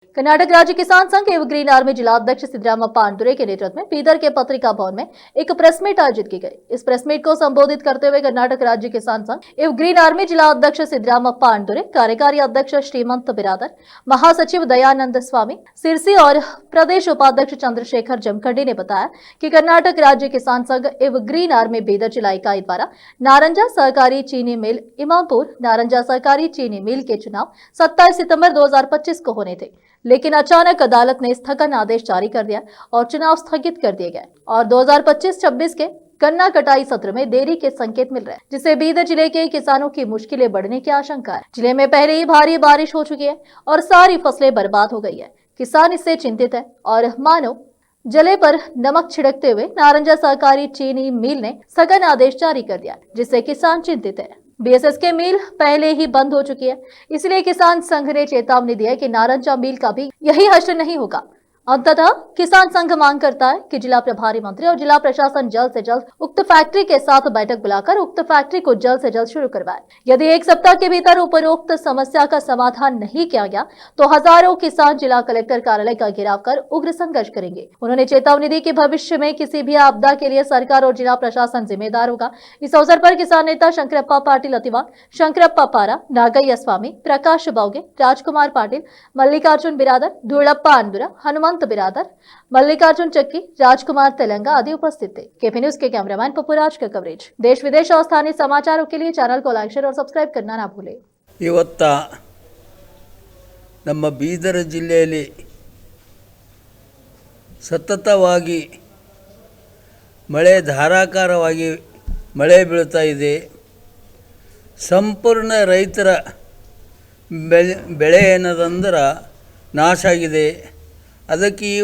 कर्नाटक राज्य किसान संघ एवं ग्रीन आर्मी जिला अध्यक्ष सिद्धरामप्पा अंडुरे के नेतृत्व में बीदर के पत्रिका भवन में एक प्रेस मीट आयोजित की गई। इस प्रेस मीट को संबोधित करते हुए कर्नाटक राज्य किसान संघ एवं ग्रीन आर्मी जिला अध्यक्ष सिद्धरामप्पा अंडुरे, कार्यकारी अध्यक्ष श्रीमंत बिरादर, महासचिव दयानंद स्वामी सिरसी और प्रदेश उपाध्यक्ष चंद्रशेखर जमखंडी ने बताया कि कर्नाटक राज्य किसान संघ एवं ग्रीन आर्मी बीदर जिला इकाई द्वारा नारंजा सहकारी चीनी मिल इमामपुर नारंजा सहकारी चीनी मिल के चुनाव 27 सितंबर 2025 को होने थे, लेकिन अचानक अदालत ने स्थगन आदेश जारी कर दिया और चुनाव स्थगित कर दिए गए और 2025-26 के गन्ना कटाई सत्र में देरी के संकेत मिल रहे हैं, जिससे बीदर जिले के किसानों की मुश्किलें बढ़ने की आशंका है। जिले में पहले ही भारी बारिश हो चुकी है और सारी फसलें बर्बाद हो गई है। किसान इससे चिंतित है और मानो जले पर नमक छिड़कते हुए नारंजा सहकारी चीनी मिल ने स्थगन आदेश जारी कर दिया, जिससे किसान चिंतित है। बीएसएस के मिल पहले ही बंद हो चुकी है, इसलिए किसान संघ ने चेतावनी दी है कि नारंजा मिल का भी यही हश्र नहीं होगा। अंततः किसान संघ मांग करता है कि जिला प्रभारी मंत्री और जिला प्रशासन जल्द से जल्द उक्त फैक्ट्री के साथ बैठक बुलाकर उक्त फैक्ट्री को जल्द से जल्द शुरू करवाए। यदि एक सप्ताह के भीतर उपरोक्त समस्या का समाधान नहीं किया गया तो हजारों किसान जिला कलेक्टर कार्यालय का घेराव कर उग्र संघर्ष करेंगे। उन्होंने चेतावनी दी कि भविष्य में किसी भी आपदा के लिए सरकार और जिला प्रशासन जिम्मेदार होगा। इस अवसर पर किसान नेता शंकरप्पा पाटिल अतिवा, शंकरप्पा पारा, नागಯ್ಯ स्वामी, प्रकाश बावगे, राजकुमार पाटिल, मल्लिकार्जुन बिरादर, धूळप्पा अंदुरा, हनुमंत बिरादर, मल्लिकार्जुन चक्की, राजकुमार तेलंगा आदि उपस्थित थे। केपी न्यूज के कैमरामैन पप्पूराज का कवरेज। देश विदेश और स्थानीय समाचारों के लिए चैनल को लाइक, शेयर और सब्सक्राइब करना ना भूलें। ಇವತ್ತ ನಮ್ಮ ಬೀದರ್ ಜಿಲ್ಲೆಯಲ್ಲಿ ಸತತವಾಗಿ ಮಳೆ ಧಾರಾಕಾರವಾಗಿ ಮಳೆ ಬೀಳ್ತಾ ಇದೆ। ಸಂಪೂರ್ಣ ರೈತರ ಬೆಳೆ ಏನದಂದ್ರೆ ನಾಶ ಆಗಿದೆ। ಅದಕ್ಕೆ ಈ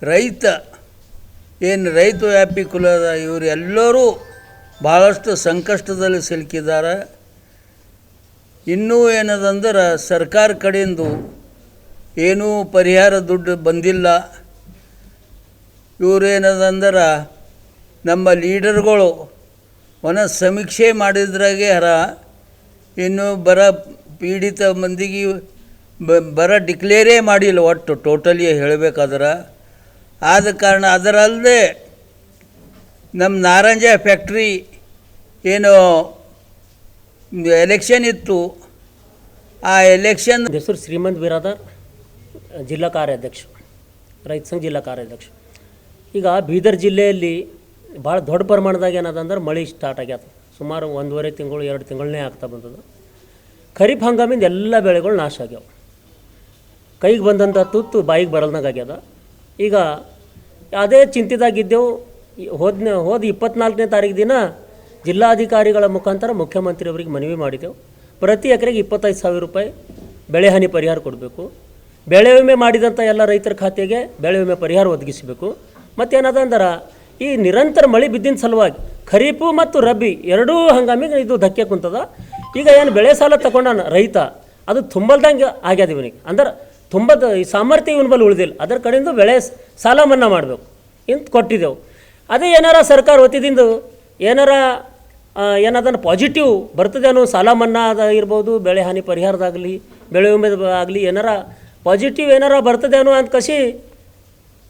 ರೈತ ವ್ಯಾಪಿ ಕುಲದ ಇವರು ಎಲ್ಲರೂ ಭಾಳಷ್ಟು ಸಂಕಷ್ಟದಲ್ಲಿ ಸಿಲುಕಿದ್ದಾರೆ। ಇನ್ನೂ ಏನದಂದ್ರೆ ಸರ್ಕಾರ ಕಡೆಯಿಂದ ಏನೂ ಪರಿಹಾರ ದುಡ್ಡು ಬಂದಿಲ್ಲ। ಇವರು ಏನದಂದ್ರೆ ನಮ್ಮ ಲೀಡರ್ಗಳು ವನ ಸಮೀಕ್ಷೆ ಮಾಡಿದ್ರಾಗೆ ಇನ್ನು ಬರ ಪೀಡಿತ ಮಂದಿಗೆ ಬರ ಡಿಕ್ಲೇರೇ ಮಾಡಿಲ್ಲ, ಒಟ್ಟು ಟೋಟಲಿ ಹೇಳಬೇಕಾದ್ರೆ। ಆದ ಕಾರಣ ಅದರಲ್ಲದೆ ನಮ್ಮ ನಾರಂಜ ಫ್ಯಾಕ್ಟ್ರಿ ಏನು ಎಲೆಕ್ಷನ್ ಇತ್ತು, ಆ ಎಲೆಕ್ಷನ್ ಹೆಸರು ಶ್ರೀಮಂತ್ ಬಿರಾದರ್, ಜಿಲ್ಲಾ ಕಾರ್ಯಾಧ್ಯಕ್ಷ, ರೈತ ಸಂಘ ಜಿಲ್ಲಾ ಕಾರ್ಯಾಧ್ಯಕ್ಷ। ಈಗ ಬೀದರ್ ಜಿಲ್ಲೆಯಲ್ಲಿ ಭಾಳ ದೊಡ್ಡ ಪ್ರಮಾಣದಾಗ ಏನದಂದ್ರೆ ಮಳೆ ಸ್ಟಾರ್ಟ್ ಆಗ್ಯದ। ಸುಮಾರು 1.5 ತಿಂಗಳು 2 ತಿಂಗಳನ್ನೇ ಆಗ್ತಾ ಬಂದದ್ದು। ಖರೀಫ್ ಹಂಗಾಮಿಂದ ಎಲ್ಲ ಬೆಳೆಗಳು ನಾಶ ಆಗ್ಯಾವ। ಕೈಗೆ ಬಂದಂಥ ತುತ್ತು ಬಾಯಿಗೆ ಬರಲ್ದಂಗೆ ಆಗ್ಯದ। ಈಗ ಅದೇ ಚಿಂತಿದಾಗಿದ್ದೆವು। ಹೋದ 24ನೇ ತಾರೀಕು ದಿನ ಜಿಲ್ಲಾಧಿಕಾರಿಗಳ ಮುಖಾಂತರ ಮುಖ್ಯಮಂತ್ರಿಯವರಿಗೆ ಮನವಿ ಮಾಡಿದೆವು। ಪ್ರತಿ ಎಕರೆಗೆ 25,000 ರೂಪಾಯಿ ಬೆಳೆ ಹಾನಿ ಪರಿಹಾರ ಕೊಡಬೇಕು, ಬೆಳೆ ವಿಮೆ ಮಾಡಿದಂಥ ಎಲ್ಲ ರೈತರ ಖಾತೆಗೆ ಬೆಳೆ ವಿಮೆ ಪರಿಹಾರ ಒದಗಿಸಬೇಕು। ಮತ್ತೇನದಂದ್ರೆ ಈ ನಿರಂತರ ಮಳೆ ಬಿದ್ದಿನ ಸಲುವಾಗಿ ಖರೀಫು ಮತ್ತು ರಬ್ಬಿ ಎರಡೂ ಹಂಗಾಮಿಗೆ ಇದು ಧಕ್ಕೆ ಕುಂತದ। ಈಗ ಏನು ಬೆಳೆ ಸಾಲ ತಗೊಂಡಾನ ರೈತ, ಅದು ತುಂಬಲ್ದಂಗೆ ಆಗ್ಯದ ಇವನಿಗೆ, ಅಂದ್ರೆ ತುಂಬದ ಈ ಸಾಮರ್ಥ್ಯ ಇವನ ಬಲ್ಲಿ ಉಳಿದಿಲ್ಲ। ಅದರ ಕಡೆಯಿಂದ ಬೆಳೆ ಸಾಲ ಮನ್ನಾ ಮಾಡಬೇಕು ಇಂತ ಕೊಟ್ಟಿದ್ದೆವು। ಅದೇ ಏನಾರ ಸರ್ಕಾರ ವತಿಯಿಂದ ಏನಾರ ಏನದನ್ನು ಪಾಸಿಟಿವ್ ಬರ್ತದೆ ಅನ್ನೋ, ಸಾಲ ಮನ್ನಾ ಇರ್ಬೋದು, ಬೆಳೆ ಹಾನಿ ಪರಿಹಾರದಾಗಲಿ, ಬೆಳೆ ವಿಮೆ ಆಗಲಿ, ಏನಾರ ಪಾಸಿಟಿವ್ ಏನಾರ ಬರ್ತದೆ ಅನ್ನೋ ಅಂತ ಕಸಿ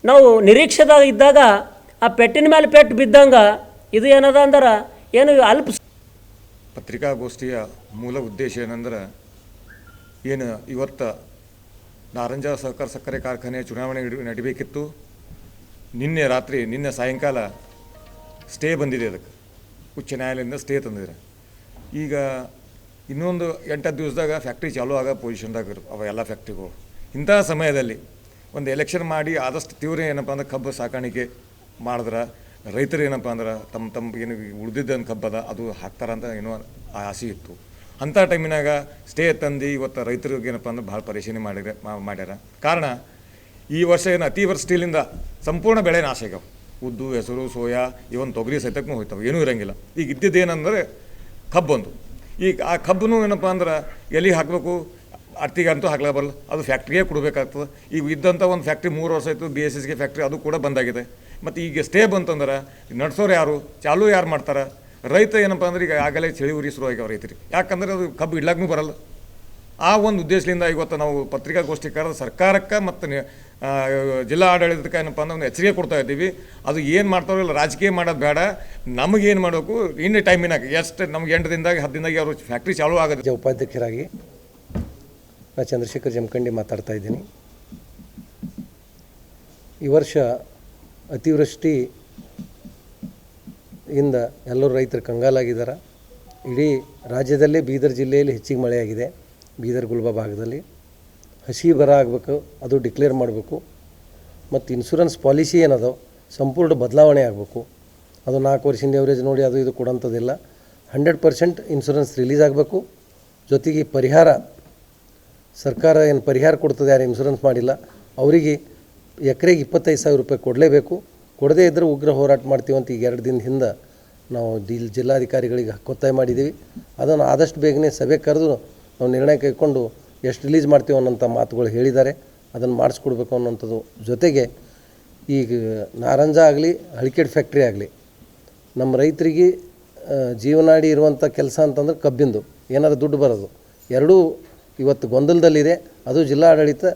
ನಾವು ನಿರೀಕ್ಷೆದಾಗ ಇದ್ದಾಗ ಆ ಪೆಟ್ಟಿನ ಮೇಲೆ ಪೆಟ್ಟು ಬಿದ್ದಂಗೆ ಇದು ಏನದ ಅಂದ್ರೆ ಏನು ಅಲ್ಪ ಪತ್ರಿಕಾಗೋಷ್ಠಿಯ ಮೂಲ ಉದ್ದೇಶ ಏನಂದ್ರೆ ಏನು ಇವತ್ತು ನಾರಂಜ ಸಹಕಾರ ಸಕ್ಕರೆ ಕಾರ್ಖಾನೆ ಚುನಾವಣೆ ನಡಿಬೇಕಿತ್ತು। ನಿನ್ನೆ ಸಾಯಂಕಾಲ ಸ್ಟೇ ಬಂದಿದೆ, ಅದಕ್ಕೆ ಉಚ್ಚ ನ್ಯಾಯಾಲಯದಿಂದ ಸ್ಟೇ ತಂದಿದ್ದಾರೆ। ಈಗ ಇನ್ನೊಂದು 8-10 ದಿವಸದಾಗ ಫ್ಯಾಕ್ಟ್ರಿ ಚಾಲೂ ಆಗೋ ಪೊಸಿಷನ್ದಾಗ ಅವ ಎಲ್ಲ ಫ್ಯಾಕ್ಟ್ರಿಗಳು। ಇಂಥ ಸಮಯದಲ್ಲಿ ಒಂದು ಎಲೆಕ್ಷನ್ ಮಾಡಿ ಆದಷ್ಟು ತೀವ್ರ ಏನಪ್ಪ ಅಂದ್ರೆ ಕಬ್ಬು ಸಾಕಾಣಿಕೆ ಮಾಡಿದ್ರೆ ರೈತರು ಏನಪ್ಪ ಅಂದ್ರೆ ತಮ್ಮ ಏನು ಉಳಿದಿದ್ದ ಕಬ್ಬದ ಅದು ಹಾಕ್ತಾರಂತ ಏನೋ ಆಸೆ ಇತ್ತು। ಅಂಥ ಟೈಮಿನಾಗ ಸ್ಟೇ ತಂದು ಇವತ್ತು ರೈತರಿಗೆ ಏನಪ್ಪ ಅಂದ್ರೆ ಭಾಳ ಪರೇಶಾನಿ ಮಾಡ್ಯಾರ। ಕಾರಣ ಈ ವರ್ಷ ಏನು ಅತಿ ವೃಷ್ಟಿಯಿಂದ ಸಂಪೂರ್ಣ ಬೆಳೆ ನಾಶ ಆಗ್ಯಾವ। ಉದ್ದು, ಹೆಸರು, ಸೋಯಾ, ಇವನ್ ತೊಗರಿ ಸಹಿತಕ್ಕೂ ಹೋಯ್ತಾವೆ, ಏನೂ ಇರೋಂಗಿಲ್ಲ। ಈಗ ಇದ್ದಿದ್ದೇನೆಂದರೆ ಕಬ್ಬೊಂದು, ಈಗ ಆ ಕಬ್ಬನ್ನು ಏನಪ್ಪ ಅಂದ್ರೆ ಎಲ್ಲಿ ಹಾಕಬೇಕು, ಅರ್ತಿಗಂತೂ ಹಾಕ್ಲಾ ಬರಲ್ಲ, ಅದು ಫ್ಯಾಕ್ಟ್ರಿಗೆ ಕೊಡಬೇಕಾಗ್ತದೆ। ಈಗ ಇದ್ದಂಥ ಒಂದು ಫ್ಯಾಕ್ಟ್ರಿ 3 ವರ್ಷ ಆಯಿತು, BSSಗೆ ಫ್ಯಾಕ್ಟ್ರಿ ಅದು ಕೂಡ ಬಂದಾಗಿದೆ। ಮತ್ತು ಈಗ ಸ್ಟೇ ಬಂತಂದ್ರೆ ನಡ್ಸೋರು ಯಾರು, ಚಾಲೂ ಯಾರು ಮಾಡ್ತಾರೆ? ರೈತ ಏನಪ್ಪ ಅಂದ್ರೆ ಈಗ ಆಗಲೇ ಚಳಿ ಉರಿ ಶುರು ಆಗ್ಯಾವ ರೈತರಿಗೆ, ಯಾಕಂದ್ರೆ ಅದು ಕಬ್ಬು ಇಡ್ಲಾಗೂ ಬರಲ್ಲ। ಆ ಒಂದು ಉದ್ದೇಶದಿಂದ ಇವತ್ತು ನಾವು ಪತ್ರಿಕಾಗೋಷ್ಠಿ ಕರೆದು ಸರ್ಕಾರಕ್ಕೆ ಮತ್ತು ಜಿಲ್ಲಾ ಆಡಳಿತಕ್ಕೆ ಏನಪ್ಪ ಅಂದ್ರೆ ಒಂದು ಎಚ್ಚರಿಕೆ ಕೊಡ್ತಾ ಇದ್ದೀವಿ. ಅದು ಏನು ಮಾಡ್ತಾರೋ ಇಲ್ಲ, ರಾಜಕೀಯ ಮಾಡೋದು ಬೇಡ. ನಮಗೇನು ಮಾಡಬೇಕು, ಇನ್ನು ಟೈಮಿನಾಗ ಎಷ್ಟು ನಮ್ಗೆ 8 ದಿನದಾಗ 10 ದಿನದಾಗ ಅವರು ಫ್ಯಾಕ್ಟ್ರಿ ಚಾಲೂ ಆಗುತ್ತೆ. ಉಪಾಧ್ಯಕ್ಷರಾಗಿ ನಾನು ಚಂದ್ರಶೇಖರ್ ಜಮಖಂಡಿ ಮಾತಾಡ್ತಾ ಇದ್ದೀನಿ. ಈ ವರ್ಷ ಅತಿವೃಷ್ಟಿಯಿಂದ ಎಲ್ಲರೂ ರೈತರು ಕಂಗಾಲಾಗಿದ್ದಾರೆ. ಇಡೀ ರಾಜ್ಯದಲ್ಲೇ ಬೀದರ್ ಜಿಲ್ಲೆಯಲ್ಲಿ ಹೆಚ್ಚಿಗೆ ಮಳೆಯಾಗಿದೆ. ಬೀದರ್ ಗುಲ್ಬಾ ಭಾಗದಲ್ಲಿ ಹಸಿ ಬರ ಆಗಬೇಕು, ಅದು ಡಿಕ್ಲೇರ್ ಮಾಡಬೇಕು. ಮತ್ತು ಇನ್ಶೂರೆನ್ಸ್ ಪಾಲಿಸಿ ಏನದೋ ಸಂಪೂರ್ಣ ಬದಲಾವಣೆ ಆಗಬೇಕು. ಅದು 4 ವರ್ಷದಿಂದ ಎವರೇಜ್ ನೋಡಿ ಅದು ಇದು ಕೊಡೋಂಥದ್ದಿಲ್ಲ. 100% ಇನ್ಶೂರೆನ್ಸ್ ರಿಲೀಸ್ ಆಗಬೇಕು. ಜೊತೆಗೆ ಪರಿಹಾರ, ಸರ್ಕಾರ ಏನು ಪರಿಹಾರ ಕೊಡ್ತದೆ, ಯಾರು ಇನ್ಶೂರೆನ್ಸ್ ಮಾಡಿಲ್ಲ ಅವರಿಗೆ ಎಕರೆಗೆ 25,000 ರೂಪಾಯಿ ಕೊಡಲೇಬೇಕು. ಕೊಡದೇ ಇದ್ದರೆ ಉಗ್ರ ಹೋರಾಟ ಮಾಡ್ತೀವಂತ ಈಗ 2 ದಿನದ ಹಿಂದೆ ನಾವು ಜಿಲ್ಲಾಧಿಕಾರಿಗಳಿಗೆ ಒತ್ತಾಯ ಮಾಡಿದ್ದೀವಿ. ಅದನ್ನು ಆದಷ್ಟು ಬೇಗನೆ ಸಭೆ ಕರೆದು ನಾವು ನಿರ್ಣಯ ಕೈಗೊಂಡು ಎಷ್ಟು ರಿಲೀಸ್ ಮಾಡ್ತೀವಿ ಅನ್ನೋಂಥ ಮಾತುಗಳು ಹೇಳಿದ್ದಾರೆ. ಅದನ್ನು ಮಾಡಿಸ್ಕೊಡ್ಬೇಕು ಅನ್ನೋಂಥದ್ದು. ಜೊತೆಗೆ ಈಗ ನಾರಂಜ ಆಗಲಿ ಹಳಿಕೆಡ್ ಫ್ಯಾಕ್ಟ್ರಿ ಆಗಲಿ ನಮ್ಮ ರೈತರಿಗೆ ಜೀವನಾಡಿ ಇರುವಂಥ ಕೆಲಸ ಅಂತಂದ್ರೆ ಕಬ್ಬಿಂದು ಏನಾದರೂ ದುಡ್ಡು ಬರೋದು ಎರಡೂ ಇವತ್ತು ಗೊಂದಲದಲ್ಲಿದೆ. ಅದು ಜಿಲ್ಲಾಡಳಿತ